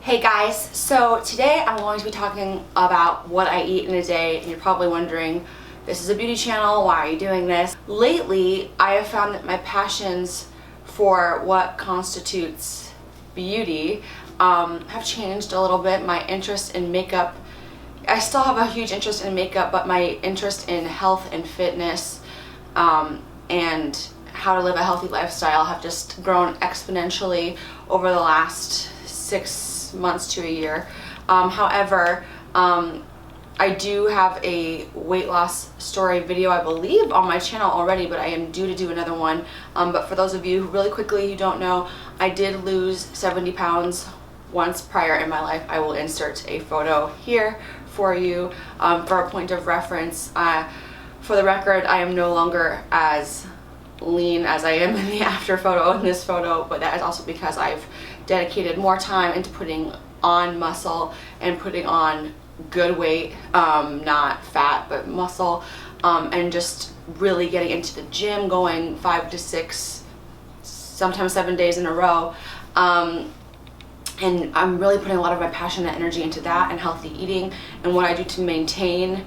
Hey guys, so today I'm going to be talking about what I eat in a day, and you're probably wondering, this is a beauty channel, why are you doing this? Lately, I have found that my passions for what constitutes beauty have changed a little bit. My interest in makeup, I still have a huge interest in makeup, but my interest in health and fitness and how to live a healthy lifestyle have just grown exponentially over the last 6 months to a year. However, I do have a weight loss story video, I believe, on my channel already, but I am due to do another one. But for those of you who really quickly who don't know, I did lose 70 pounds once prior in my life. I will insert a photo here for you for a point of reference. For the record, I am no longer as lean as I am in the after photo in this photo, but that is also because I've dedicated more time into putting on muscle and putting on good weight, not fat but muscle, and just really getting into the gym, going 5 to 6, sometimes 7 days in a row, and I'm really putting a lot of my passion and energy into that and healthy eating and what I do to maintain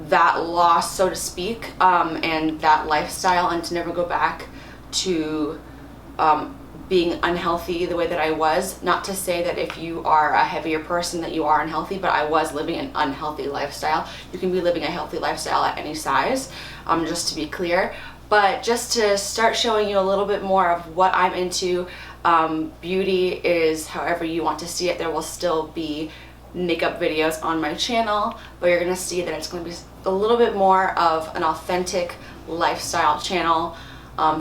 that loss, so to speak, and that lifestyle, and to never go back to being unhealthy the way that I was. Not to say that if you are a heavier person that you are unhealthy, but I was living an unhealthy lifestyle. You can be living a healthy lifestyle at any size, just to be clear. But just to start showing you a little bit more of what I'm into, beauty is however you want to see it. There will still be makeup videos on my channel, but you're gonna see that it's gonna be a little bit more of an authentic lifestyle channel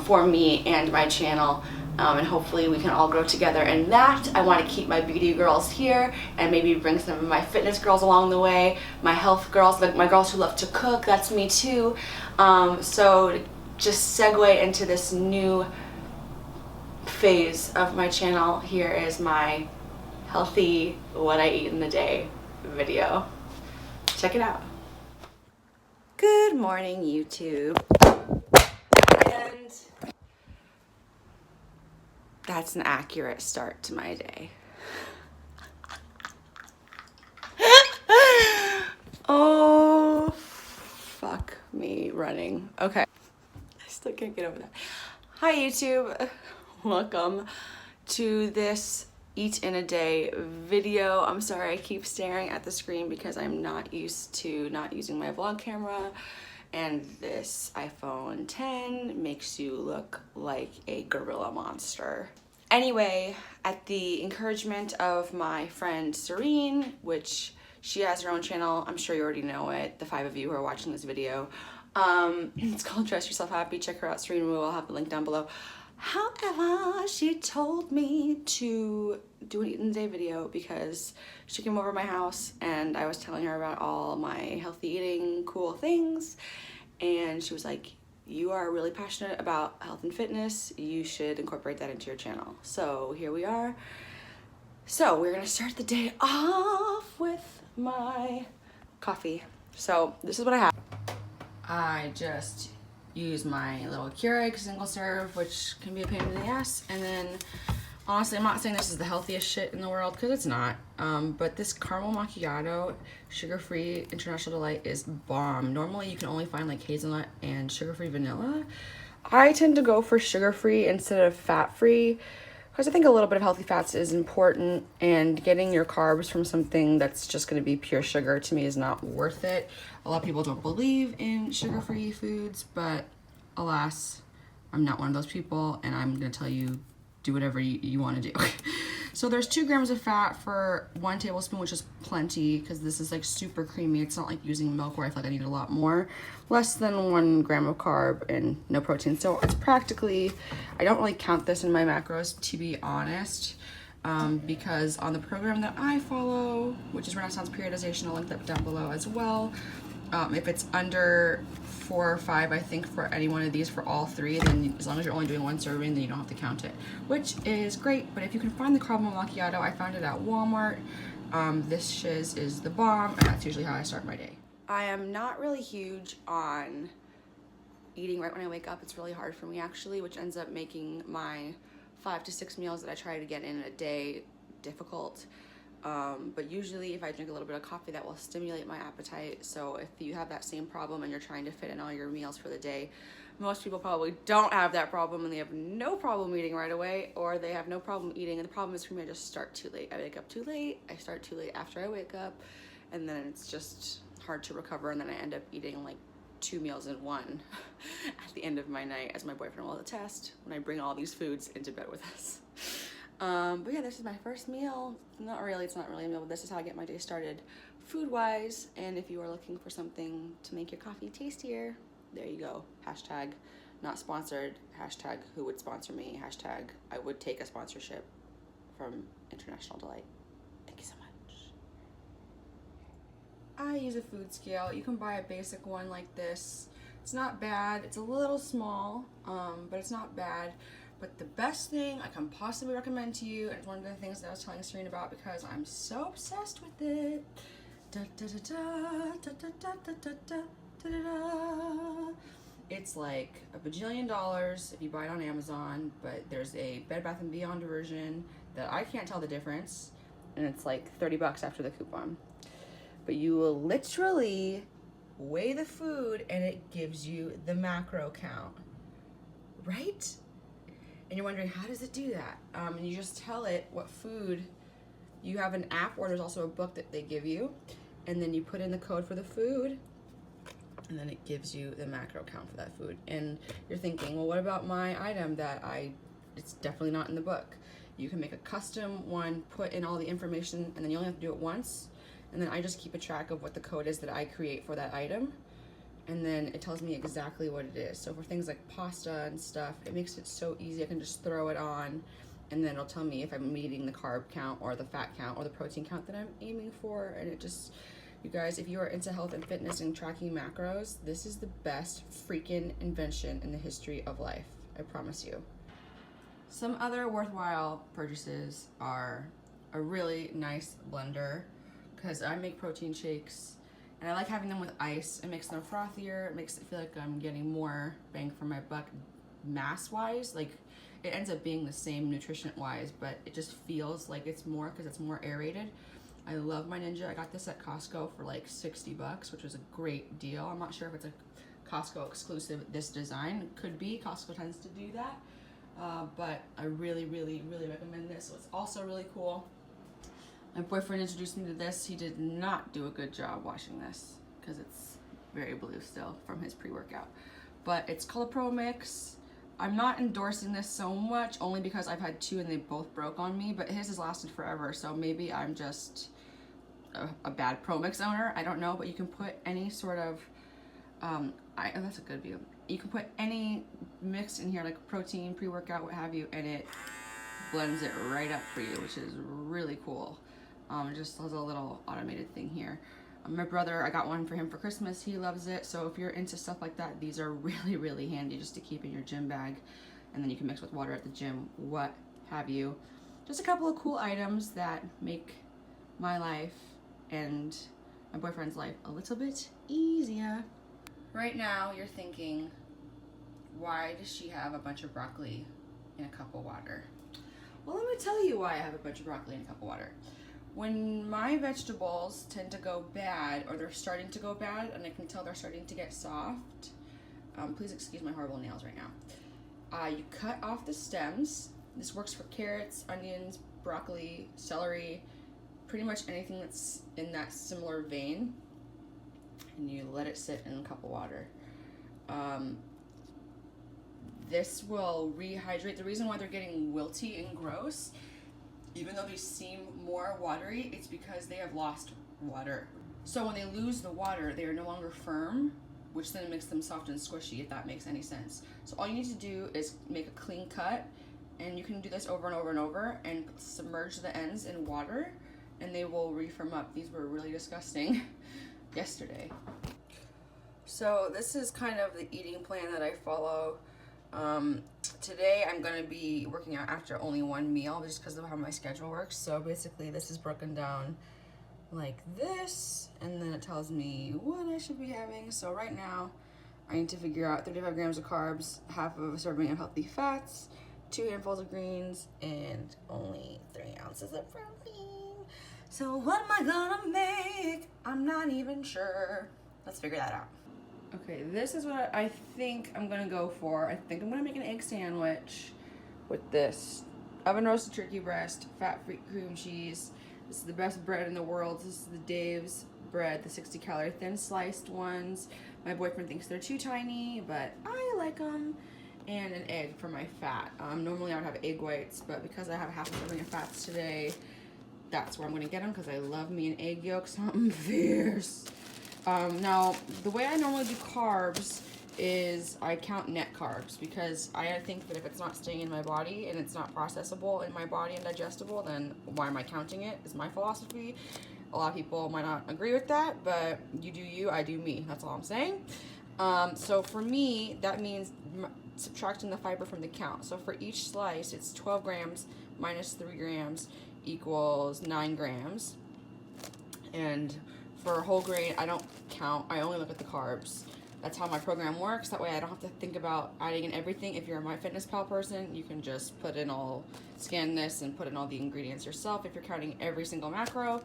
for me and my channel, and hopefully we can all grow together in that. I want to keep my beauty girls here and maybe bring some of my fitness girls along the way, my health girls, like my girls who love to cook, that's me too. So just segue into this new phase of my channel, here is my healthy what I eat in the day video. Check it out. Good morning, YouTube. And that's an accurate start to my day. Oh, fuck me running. Okay. I still can't get over that. Hi, YouTube. Welcome to this eat in a day video. I'm sorry I keep staring at the screen because I'm not used to not using my vlog camera, and this iPhone 10 makes you look like a gorilla monster. Anyway, at the encouragement of my friend Serene, which she has her own channel, I'm sure you already know it, the 5 of you who are watching this video, it's called Dress Yourself Happy. Check her out, Serene Wu. I'll have the link down below. However, she told me to do an eat in the day video because she came over to my house and I was telling her about all my healthy eating cool things, and she was like, you are really passionate about health and fitness, you should incorporate that into your channel. So here we are. So we're gonna start the day off with my coffee. So this is what I have. I just use my little Keurig single serve, which can be a pain in the ass, and then honestly, I'm not saying this is the healthiest shit in the world, because it's not, but this caramel macchiato sugar-free international delight is bomb. Normally you can only find like hazelnut and sugar-free vanilla. I tend to go for sugar-free instead of fat-free because I think a little bit of healthy fats is important, and getting your carbs from something that's just going to be pure sugar to me is not worth it. A lot of people don't believe in sugar-free foods, but alas, I'm not one of those people, and I'm going to tell you, do whatever you want to do. So there's 2 grams of fat for 1 tablespoon, which is plenty because this is like super creamy. It's not like using milk where I feel like I need a lot more. Less than 1 gram of carb and no protein. So it's practically, I don't really count this in my macros, to be honest, because on the program that I follow, which is Renaissance Periodization, I'll link that down below as well. If it's under 4 or 5, I think, for any one of these, for all 3, then as long as you're only doing 1 serving, then you don't have to count it, which is great. But if you can find the caramel macchiato, I found it at Walmart. This shiz is the bomb, and that's usually how I start my day. I am not really huge on eating right when I wake up. It's really hard for me, actually, which ends up making my 5 to 6 meals that I try to get in a day difficult. But usually if I drink a little bit of coffee, that will stimulate my appetite. So if you have that same problem and you're trying to fit in all your meals for the day, most people probably don't have that problem and they have no problem eating right away, or they have no problem eating. And the problem is for me, I just start too late. I wake up too late. I start too late after I wake up, and then it's just hard to recover. And then I end up eating like 2 meals in one at the end of my night, as my boyfriend will attest, when I bring all these foods into bed with us. But yeah, this is my first meal. It's not really a meal, but this is how I get my day started food-wise. And if you are looking for something to make your coffee tastier, there you go. Hashtag not sponsored. Hashtag who would sponsor me. Hashtag I would take a sponsorship from International Delight. Thank you so much. I use a food scale. You can buy a basic one like this. It's not bad. It's a little small, but it's not bad. But the best thing I can possibly recommend to you, and it's one of the things that I was telling Serena about because I'm so obsessed with it. It's like a bajillion dollars if you buy it on Amazon, but there's a Bed Bath & Beyond version that I can't tell the difference, and it's like $30 after the coupon. But you will literally weigh the food and it gives you the macro count, right? And you're wondering, how does it do that? And you just tell it what food. You have an app, or there's also a book that they give you, and then you put in the code for the food, and then it gives you the macro count for that food. And you're thinking, well, what about my item that it's definitely not in the book? You can make a custom one, put in all the information, and then you only have to do it once. And then I just keep a track of what the code is that I create for that item. And then it tells me exactly what it is. So for things like pasta and stuff, it makes it so easy. I can just throw it on, and then it'll tell me if I'm meeting the carb count or the fat count or the protein count that I'm aiming for. And it just, you guys, if you are into health and fitness and tracking macros, this is the best freaking invention in the history of life. I promise you. Some other worthwhile purchases are a really nice blender, because I make protein shakes. And I like having them with ice. It makes them frothier. It makes it feel like I'm getting more bang for my buck mass-wise. Like, it ends up being the same nutrition-wise, but it just feels like it's more because it's more aerated. I love my Ninja. I got this at Costco for like $60, which was a great deal. I'm not sure if it's a Costco exclusive, this design. It could be. Costco tends to do that. But I really, really, really recommend this. So it's also really cool. My boyfriend introduced me to this. He did not do a good job washing this because it's very blue still from his pre-workout. But it's called a Pro Mix. I'm not endorsing this so much, only because I've had 2 and they both broke on me, but his has lasted forever, so maybe I'm just a bad Pro Mix owner. I don't know, but you can put any sort of, that's a good view. You can put any mix in here, like protein, pre-workout, what have you, and it blends it right up for you, which is really cool. It just has a little automated thing here. My brother, I got one for him for Christmas. He loves it. So if you're into stuff like that, these are really, really handy just to keep in your gym bag. And then you can mix with water at the gym, what have you. Just a couple of cool items that make my life and my boyfriend's life a little bit easier. Right now, you're thinking, why does she have a bunch of broccoli in a cup of water? Well, let me tell you why I have a bunch of broccoli in a cup of water. When my vegetables tend to go bad, or they're starting to go bad, and I can tell they're starting to get soft, please excuse my horrible nails right now. You cut off the stems. This works for carrots, onions, broccoli, celery, pretty much anything that's in that similar vein. And you let it sit in a cup of water. This will rehydrate. The reason why they're getting wilty and gross, even though they seem more watery, it's because they have lost water. So when they lose the water, they are no longer firm, which then makes them soft and squishy, if that makes any sense. So all you need to do is make a clean cut, and you can do this over and over and over, and submerge the ends in water, and they will refirm up. These were really disgusting yesterday. So this is kind of the eating plan that I follow. Today I'm going to be working out after only one meal just because of how my schedule works. So basically this is broken down like this, and then it tells me what I should be having. So right now I need to figure out 35 grams of carbs, half of a serving of healthy fats, 2 handfuls of greens, and only 3 this isn't for me. So what am I gonna make? I'm not even sure. Let's figure that out. Okay, this is what I think I'm gonna go for. I think I'm gonna make an egg sandwich with this oven roasted turkey breast, fat-free cream cheese. This is the best bread in the world. This is the Dave's bread, the 60-calorie thin sliced ones. My boyfriend thinks they're too tiny, but I like them. And an egg for my fat. Normally I would have egg whites, but because I have half a serving of fats today, that's where I'm gonna get them because I love me an egg yolk, something fierce. Now, the way I normally do carbs is I count net carbs because I think that if it's not staying in my body and it's not processable in my body and digestible, then why am I counting it, is my philosophy. A lot of people might not agree with that, but you do you, I do me. That's all I'm saying. So for me, that means subtracting the fiber from the count. So for each slice, it's 12 grams minus 3 grams equals 9 grams. And for whole grain, I don't count. I only look at the carbs. That's how my program works. That way I don't have to think about adding in everything. If you're a MyFitnessPal person, you can just scan this and put in all the ingredients yourself if you're counting every single macro.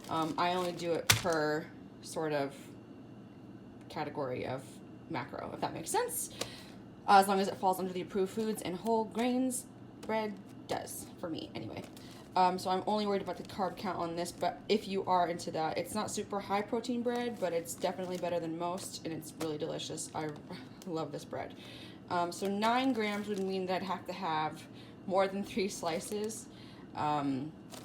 I only do it per sort of category of macro, if that makes sense. As long as it falls under the approved foods and whole grains, bread does, for me anyway. So I'm only worried about the carb count on this, but if you are into that, it's not super high protein bread, but it's definitely better than most, and it's really delicious. I love this bread. So 9 grams would mean that I'd have to have more than 3 slices.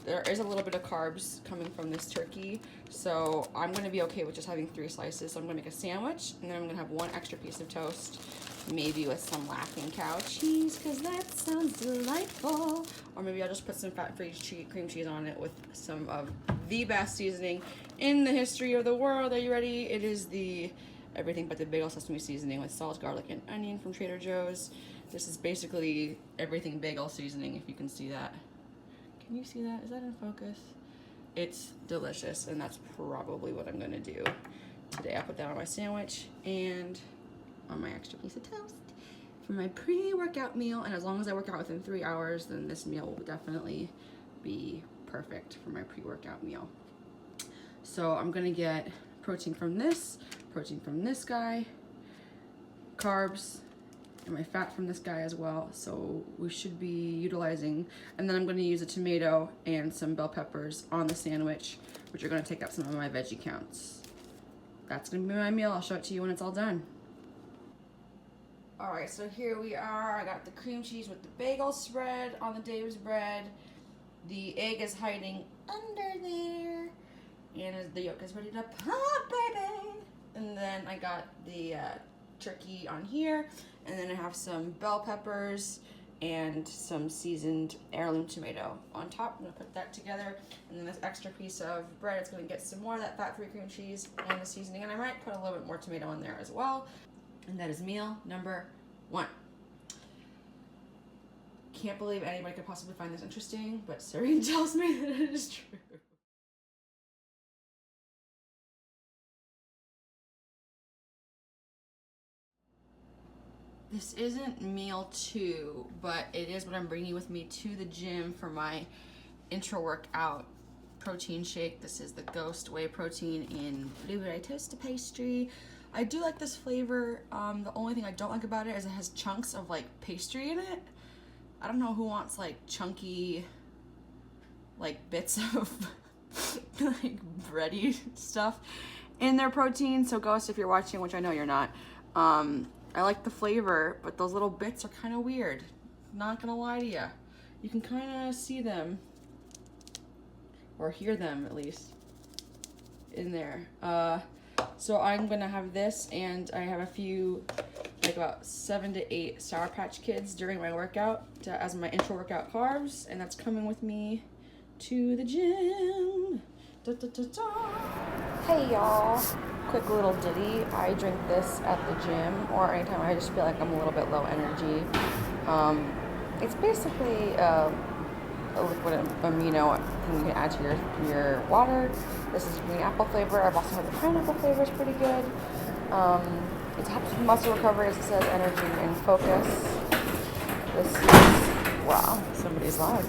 There is a little bit of carbs coming from this turkey, so I'm going to be okay with just having 3 slices. So I'm going to make a sandwich, and then I'm going to have 1 extra piece of toast, maybe with some Laughing Cow cheese, because that sounds delightful. Or maybe I'll just put some fat-free cream cheese on it with some of the best seasoning in the history of the world. Are you ready? It is the everything but the bagel sesame seasoning with salt, garlic, and onion from Trader Joe's. This is basically everything bagel seasoning, if you can see that. Can you see that? Is that in focus? It's delicious, and that's probably what I'm gonna do today. I'll put that on my sandwich and on my extra piece of toast for my pre-workout meal. And as long as I work out within 3 hours, then this meal will definitely be perfect for my pre-workout meal. So I'm gonna get protein from this guy, carbs, and my fat from this guy as well. So we should be utilizing, and then I'm gonna use a tomato and some bell peppers on the sandwich, which are gonna take up some of my veggie counts. That's gonna be my meal. I'll show it to you when it's all done. All right, so here we are. I got the cream cheese with the bagel spread on the Dave's bread. The egg is hiding under there, and the yolk is ready to pop, baby. And then I got the turkey on here, and then I have some bell peppers and some seasoned heirloom tomato on top. I'm gonna put that together, and then this extra piece of bread is gonna get some more of that fat-free cream cheese and the seasoning, and I might put a little bit more tomato in there as well. And that is meal number 1. Can't believe anybody could possibly find this interesting, but Serene tells me that it is true. This isn't meal 2, but it is what I'm bringing with me to the gym for my intra-workout protein shake. This is the Ghost Whey Protein in blueberry toasted pastry. I do like this flavor. The only thing I don't like about it is it has chunks of like pastry in it. I don't know who wants like chunky like bits of like bready stuff in their protein. So Ghost, if you're watching, which I know you're not, I like the flavor, but those little bits are kind of weird. Not gonna lie to you. You can kind of see them, or hear them at least, in there. So I'm gonna have this, and I have a few, like about 7 to 8 Sour Patch Kids during my workout as my intra-workout carbs, and that's coming with me to the gym. Da, da, da, da. Hey y'all, quick little ditty. I drink this at the gym or anytime I just feel like I'm a little bit low energy. It's basically a liquid amino thing you can add to your water. This is green apple flavor. I've also heard the pineapple flavor is pretty good. It helps with muscle recovery, as it says, energy and focus. This is, wow, somebody's live.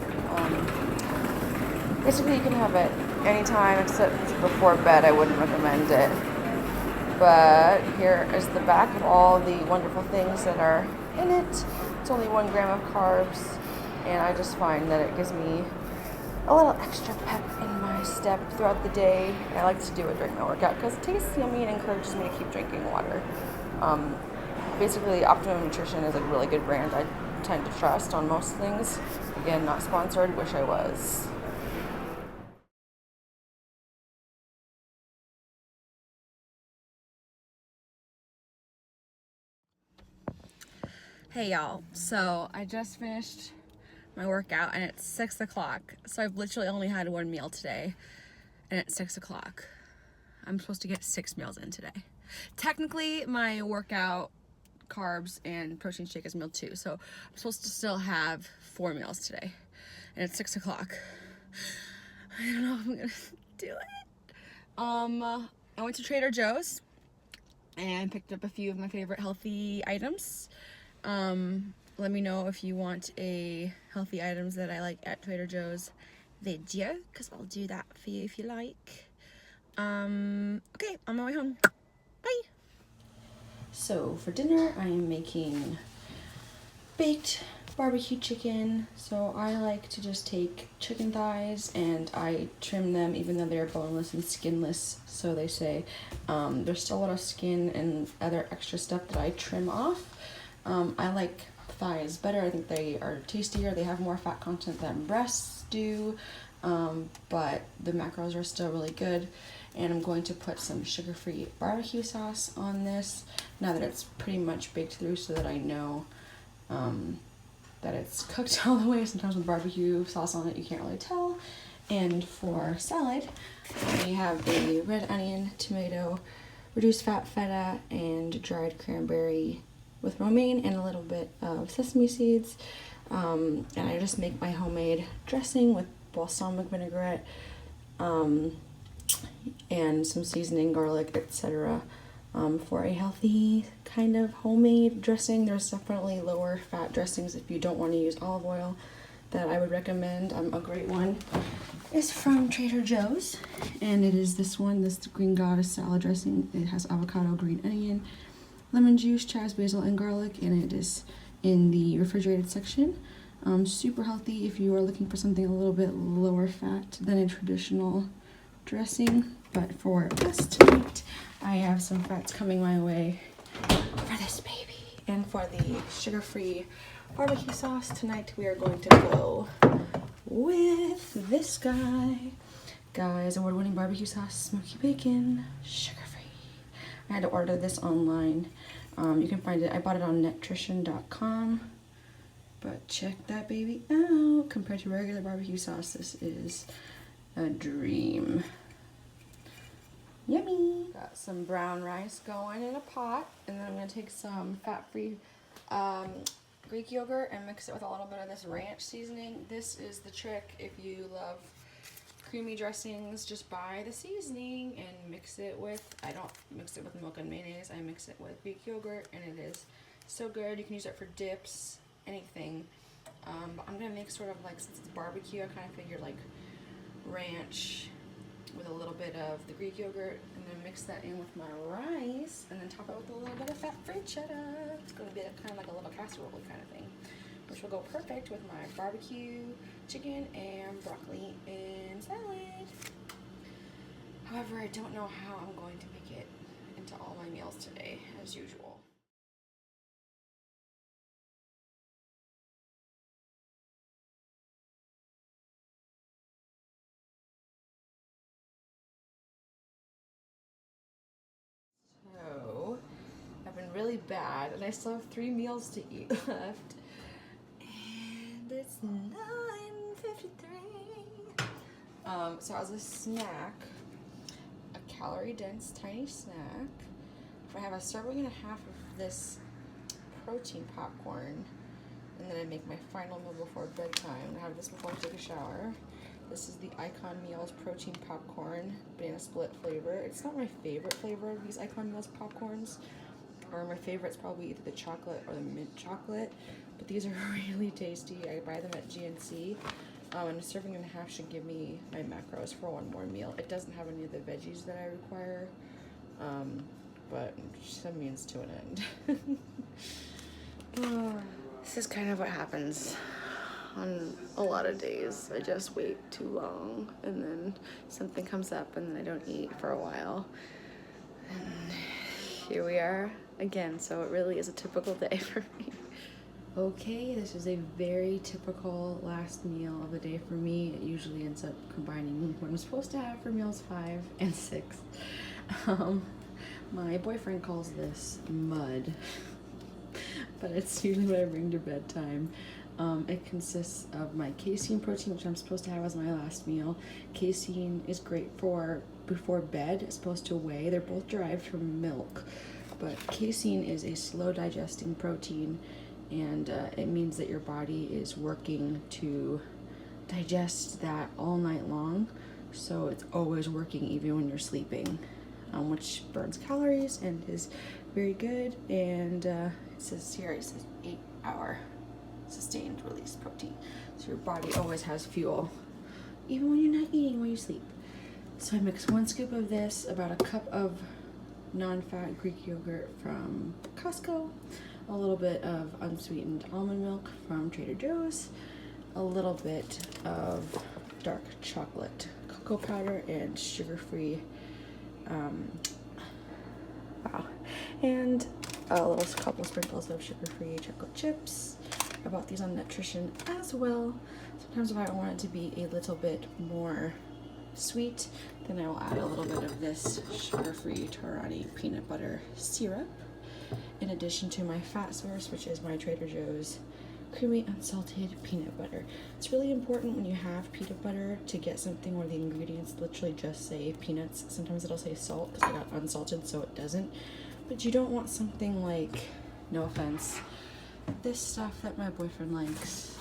Basically, you can have it anytime except before bed. I wouldn't recommend it. But here is the back of all the wonderful things that are in it. It's only 1 gram of carbs, and I just find that it gives me a little extra pep in my step throughout the day. And I like to do it during my workout because it tastes yummy and encourages me to keep drinking water. Basically, Optimum Nutrition is a really good brand I tend to trust on most things. Again, not sponsored, wish I was. Hey y'all, so I just finished my workout and it's 6 o'clock. So I've literally only had 1 meal today and it's 6 o'clock. I'm supposed to get 6 meals in today. Technically, my workout, carbs, and protein shake is meal 2. So I'm supposed to still have 4 meals today. And it's 6 o'clock. I don't know if I'm gonna do it. I went to Trader Joe's and picked up a few of my favorite healthy items. Let me know if you want a healthy items that I like at Trader Joe's video, because I'll do that for you if you like. Okay, on my way home. Bye! So for dinner, I am making baked barbecue chicken. So I like to just take chicken thighs and I trim them even though they're boneless and skinless, so they say. There's still a lot of skin and other extra stuff that I trim off. I like thighs better. I think they are tastier. They have more fat content than breasts do, but the macros are still really good. And I'm going to put some sugar-free barbecue sauce on this now that it's pretty much baked through, so that I know that it's cooked all the way. Sometimes with barbecue sauce on it, you can't really tell. And for salad, we have the red onion, tomato, reduced fat feta, and dried cranberry with romaine and a little bit of sesame seeds. And I just make my homemade dressing with balsamic vinaigrette and some seasoning, garlic, etc. For a healthy kind of homemade dressing. There's definitely lower fat dressings if you don't want to use olive oil that I would recommend. A great one is from Trader Joe's, and it is this one, this Green Goddess salad dressing. It has avocado, green onion, lemon juice, chives, basil, and garlic, and it is in the refrigerated section. Super healthy if you are looking for something a little bit lower fat than a traditional dressing. But for us tonight, I have some fats coming my way for this baby. And for the sugar-free barbecue sauce tonight, we are going to go with this guy. Guys, award-winning barbecue sauce, smoky bacon, sugar-free. I had to order this online. You can find it, I bought it on netrition.com. But check that baby out. Compared to regular barbecue sauce, this is a dream. Yummy! Got some brown rice going in a pot, and then I'm going to take some fat-free Greek yogurt and mix it with a little bit of this ranch seasoning. This is the trick. If you love creamy dressings, just buy the seasoning and mix it with, I don't mix it with milk and mayonnaise, I mix it with Greek yogurt, and it is so good. You can use it for dips, anything. But I'm going to make sort of like, since it's barbecue, I kind of figured like ranch with a little bit of the Greek yogurt, and then mix that in with my rice, and then top it with a little bit of fat-free cheddar. It's going to be kind of like a little casserole kind of thing, which will go perfect with my barbecue chicken and broccoli and salad. However, I don't know how I'm going to make it into all my meals today, as usual. So, I've been really bad, and I still have 3 meals to eat left. And it's 9:53. So as a snack, a calorie-dense tiny snack, I have a serving and a half of this protein popcorn, and then I make my final meal before bedtime. I have this before I take a shower. This is the Icon Meals protein popcorn, banana split flavor. It's not my favorite flavor of these Icon Meals popcorns, or my favorite's probably either the chocolate or the mint chocolate, but these are really tasty. I buy them at GNC. And a serving and a half should give me my macros for one more meal. It doesn't have any of the veggies that I require, but some means to an end. This is kind of what happens on a lot of days. I just wait too long, and then something comes up, and then I don't eat for a while. And here we are again, so it really is a typical day for me. Okay, this is a very typical last meal of the day for me. It usually ends up combining what I'm supposed to have for meals 5 and 6. My boyfriend calls this mud, but it's usually what I bring to bedtime. It consists of my casein protein, which I'm supposed to have as my last meal. Casein is great for before bed. It's supposed to weigh. They're both derived from milk, but casein is a slow digesting protein, and it means that your body is working to digest that all night long, so it's always working even when you're sleeping, which burns calories and is very good. And it says here, it says 8-hour sustained release protein, so your body always has fuel even when you're not eating when you sleep. So I mix 1 scoop of this, about a cup of non-fat Greek yogurt from Costco, a little bit of unsweetened almond milk from Trader Joe's, a little bit of dark chocolate cocoa powder, and sugar-free, and a little couple sprinkles of sugar-free chocolate chips. I bought these on Nutrition as well. Sometimes if I want it to be a little bit more sweet, then I will add a little bit of this sugar-free Torani peanut butter syrup, in addition to my fat source, which is my Trader Joe's creamy unsalted peanut butter. It's really important when you have peanut butter to get something where the ingredients literally just say peanuts. Sometimes it'll say salt because I got unsalted, so it doesn't. But you don't want something like, no offense, this stuff that my boyfriend likes,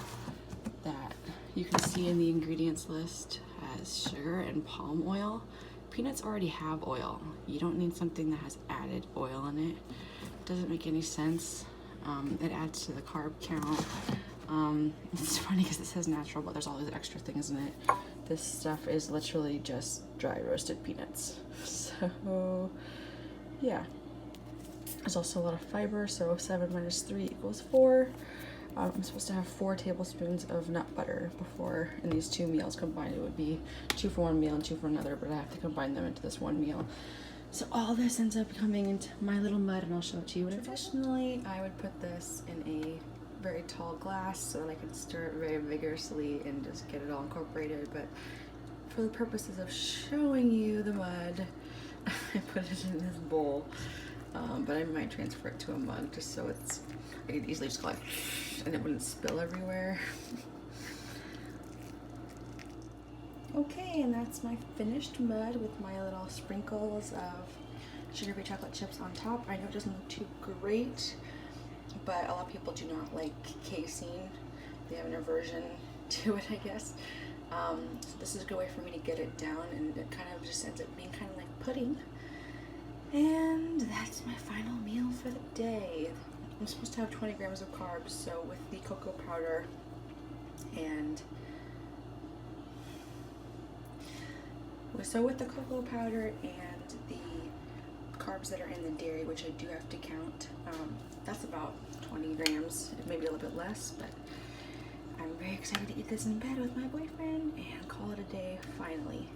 that you can see in the ingredients list has sugar and palm oil. Peanuts already have oil. You don't need something that has added oil in it. Doesn't make any sense. It adds to the carb count. It's funny because it says natural, but there's all these extra things in it. This stuff is literally just dry roasted peanuts. So yeah, there's also a lot of fiber, so 7 minus 3 equals 4. I'm supposed to have 4 tablespoons of nut butter before, in these 2 meals combined. It would be 2 for one meal and 2 for another, but I have to combine them into this one meal. So all this ends up coming into my little mud, and I'll show it to you. Traditionally, I would put this in a very tall glass so that I could stir it very vigorously and just get it all incorporated, but for the purposes of showing you the mud, I put it in this bowl, but I might transfer it to a mug just so I could easily just go like, and it wouldn't spill everywhere. Okay, and that's my finished mud with my little sprinkles of sugar-free chocolate chips on top. I know it doesn't look too great, but a lot of people do not like casein. They have an aversion to it, I guess. So this is a good way for me to get it down, and it kind of just ends up being kind of like pudding. And that's my final meal for the day. I'm supposed to have 20 grams of carbs, so with the cocoa powder and with the cocoa powder and the carbs that are in the dairy, which I do have to count, that's about 20 grams, maybe a little bit less, but I'm very excited to eat this in bed with my boyfriend and call it a day, finally.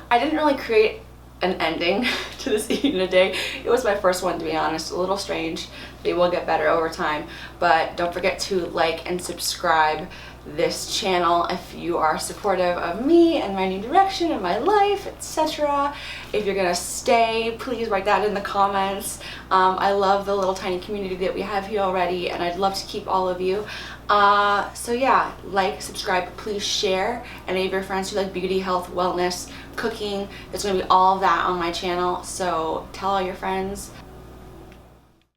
I didn't really create an ending to this eating a day. It was my first one, to be honest. A little strange. They will get better over time, but don't forget to like and subscribe this channel if you are supportive of me and my new direction and my life, etc. If you're gonna stay, please write that in the comments. I love the little tiny community that we have here already, and I'd love to keep all of you. So yeah, like, subscribe, please share. Any of your friends who like beauty, health, wellness, cooking, there's gonna be all of that on my channel, so tell all your friends.